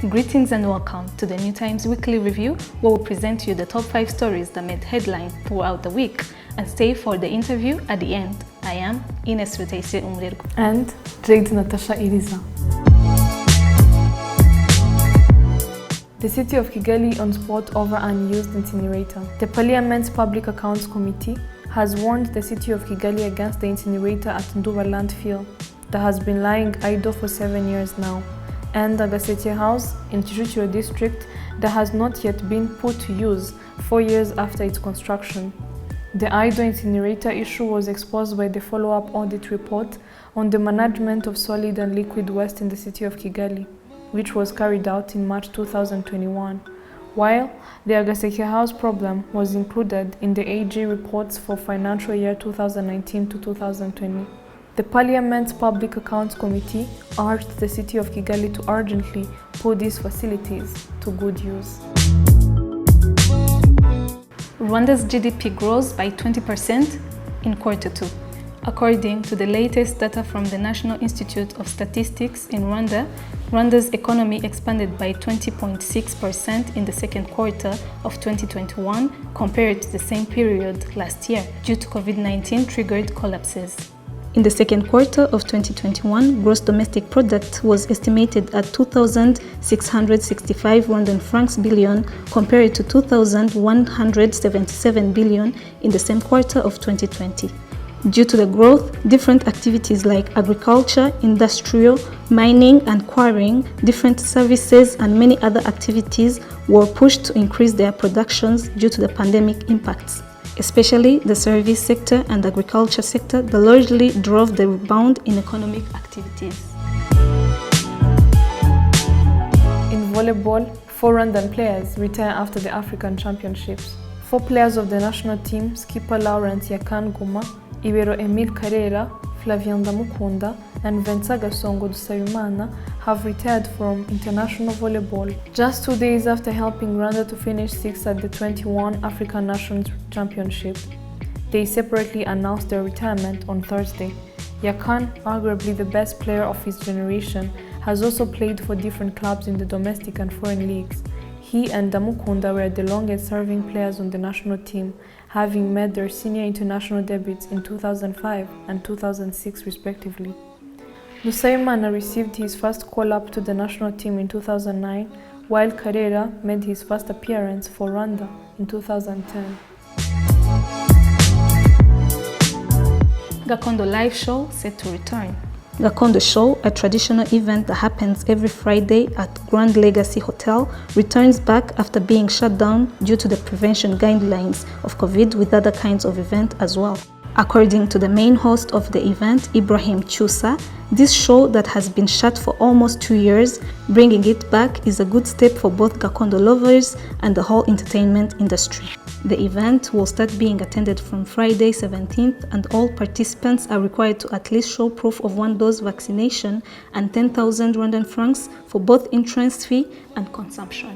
Greetings and welcome to the New Times Weekly Review, where we present to you the top 5 stories that made headline throughout the week, and stay for the interview at the end. I am Ines Rutaisi Umrirgu. And Jade Natasha Iriza. The city of Kigali on spot over unused incinerator. The Parliament's Public Accounts Committee has warned the city of Kigali against the incinerator at Nduba landfill that has been lying idle for 7 years now, and the Gaseke House in Kicukiro district that has not yet been put to use 4 years after its construction. The idle incinerator issue was exposed by the follow-up audit report on the management of solid and liquid waste in the city of Kigali, which was carried out in March 2021, while the Gaseke House problem was included in the AG reports for financial year 2019 to 2020. The Parliament's Public Accounts Committee urged the city of Kigali to urgently put these facilities to good use. Rwanda's GDP grows by 20% in quarter 2. According to the latest data from the National Institute of Statistics in Rwanda, Rwanda's economy expanded by 20.6% in the second quarter of 2021 compared to the same period last year due to COVID-19 triggered collapses. In the second quarter of 2021, gross domestic product was estimated at 2,665 Rwandan francs billion compared to 2,177 billion in the same quarter of 2020. Due to the growth, different activities like agriculture, industrial, mining and quarrying, different services and many other activities were pushed to increase their productions due to the pandemic impacts. Especially the service sector and agriculture sector that largely drove the rebound in economic activities. In volleyball, 4 Rwandan players retire after the African Championships. 4 players of the national team, skipper Laurent Yakan Guma, Ibero Emile Karera, Flavien Ndamukunda, and Vensa Gasongo Dusabimana have retired from international volleyball just 2 days after helping Rwanda to finish 6th at the 21 African Nations Championship. They separately announced their retirement on Thursday. Yakan, arguably the best player of his generation, has also played for different clubs in the domestic and foreign leagues. He and Ndamukunda were the longest-serving players on the national team, having made their senior international debuts in 2005 and 2006 respectively. Dusabimana received his first call-up to the national team in 2009, while Karera made his first appearance for Rwanda in 2010. Gakondo Live Show set to return. Gakondo Show, a traditional event that happens every Friday at Grand Legacy Hotel, returns back after being shut down due to the prevention guidelines of COVID with other kinds of events as well. According to the main host of the event, Ibrahim Chusa, this show that has been shut for almost 2 years, bringing it back is a good step for both Gakondo lovers and the whole entertainment industry. The event will start being attended from Friday 17th, and all participants are required to at least show proof of 1 dose vaccination and 10,000 Rwandan francs for both entrance fee and consumption.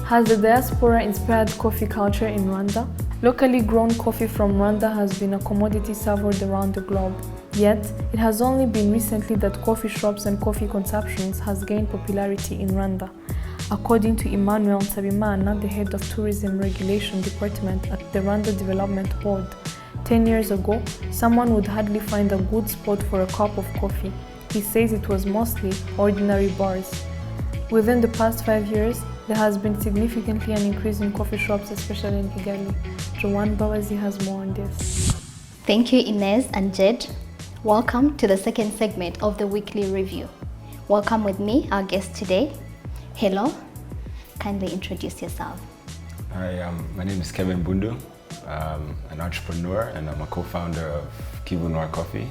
Has the diaspora inspired coffee culture in Rwanda? Locally grown coffee from Rwanda has been a commodity served around the globe. Yet, it has only been recently that coffee shops and coffee consumptions has gained popularity in Rwanda. According to Emmanuel Nsabimana, the head of Tourism Regulation Department at the Rwanda Development Board, 10 years ago, someone would hardly find a good spot for a cup of coffee. He says it was mostly ordinary bars. Within the past 5 years, there has been significantly an increase in coffee shops, especially in Kigali. Joanne Bawazi has more on this. Thank you, Inez and Jed. Welcome to the second segment of the weekly review. Welcome with me, our guest today. Hello, kindly introduce yourself. Hi, my name is Kevin Bundu. I'm an entrepreneur and I'm a co-founder of Kivu Noir Coffee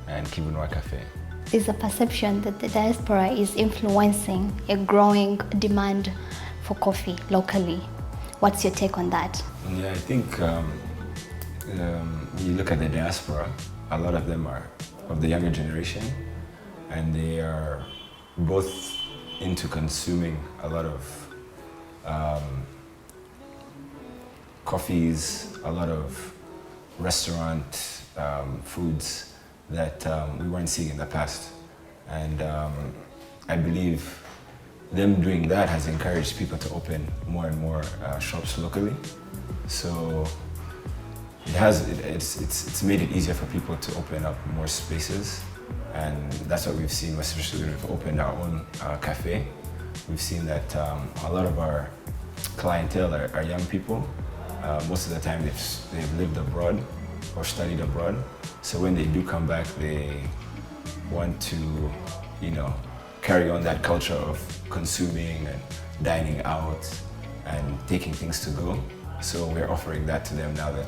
and Kivu Noir Cafe. There's a perception that the diaspora is influencing a growing demand for coffee locally. What's your take on that? Yeah, I think when you look at the diaspora, a lot of them are of the younger generation, and they are both into consuming a lot of coffees, a lot of restaurant foods that we weren't seeing in the past. And I believe them doing that has encouraged people to open more and more shops locally. So it's made it easier for people to open up more spaces, and that's what we've seen, especially when we've opened our own cafe. We've seen that a lot of our clientele are young people. Most of the time they've lived abroad or studied abroad. So when they do come back, they want to, carry on that culture of consuming and dining out and taking things to go. So we're offering that to them now that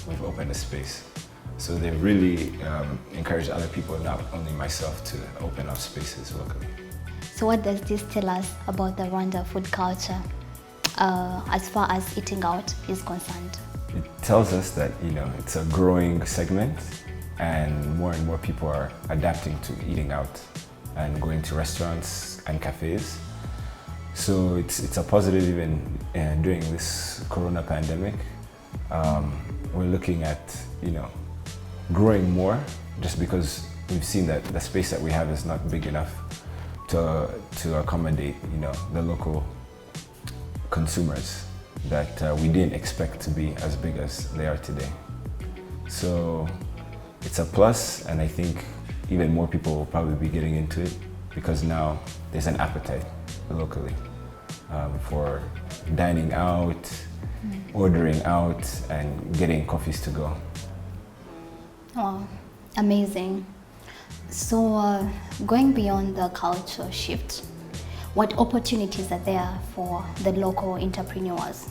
we've opened a space. So they've really encouraged other people, not only myself, to open up spaces locally. So what does this tell us about the Rwanda food culture as far as eating out is concerned? It tells us that it's a growing segment, and more people are adapting to eating out and going to restaurants and cafes. So it's a positive even during this Corona pandemic. We're looking at growing more, just because we've seen that the space that we have is not big enough to accommodate the local consumers that we didn't expect to be as big as they are today. So it's a plus, and I think even more people will probably be getting into it because now there's an appetite locally for dining out, ordering out, and getting coffees to go. Oh, amazing. So going beyond the culture shift, what opportunities are there for the local entrepreneurs,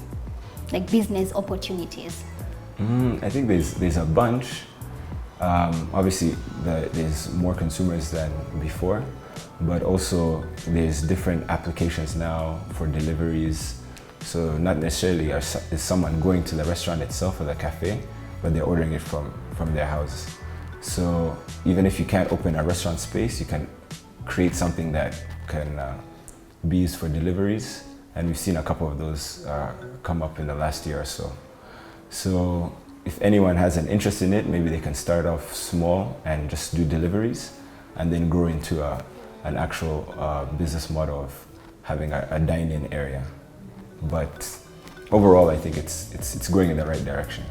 like business opportunities? I think there's a bunch. Obviously, there's more consumers than before, but also there's different applications now for deliveries. So not necessarily is someone going to the restaurant itself or the cafe, but they're ordering it from their house. So even if you can't open a restaurant space, you can create something that can be used for deliveries. And we've seen a couple of those come up in the last year or so. So if anyone has an interest in it, maybe they can start off small and just do deliveries, and then grow into an actual business model of having a dine-in area. But overall, I think it's going in the right direction.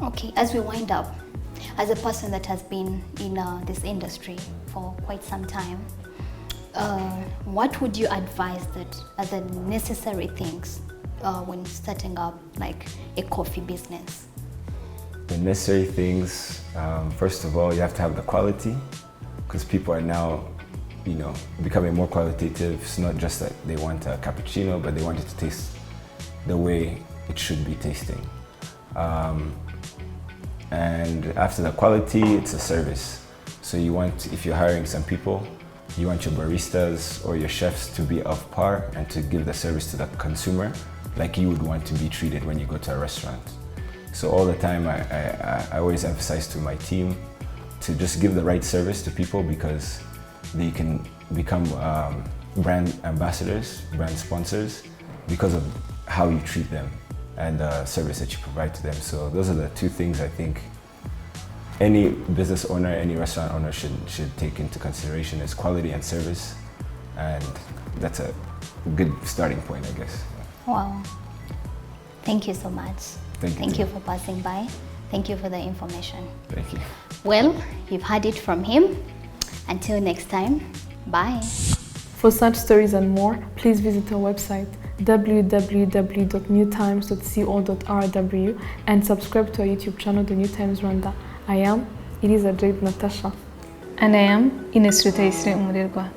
Okay, as we wind up, as a person that has been in this industry for quite some time, what would you advise that are the necessary things when starting up like a coffee business? The necessary things, first of all, you have to have the quality, because people are now, becoming more qualitative. It's not just that they want a cappuccino, but they want it to taste the way it should be tasting. And after the quality, it's a service. So if you're hiring some people, you want your baristas or your chefs to be of par and to give the service to the consumer like you would want to be treated when you go to a restaurant. So all the time, I always emphasize to my team to just give the right service to people, because they can become brand ambassadors, brand sponsors, because of how you treat them and the service that you provide to them. So those are the two things I think any business owner, any restaurant owner should take into consideration, is quality and service. And that's a good starting point, I guess. Wow. Thank you so much. Thank you for passing by. Thank you for the information. Thank you. Well, you've heard it from him. Until next time, bye. For such stories and more, please visit our website www.newtimes.co.rw and subscribe to our YouTube channel, The New Times Rwanda. I am Iriza Jade Natasha. And I am Ines Rutaisire Umurirwa.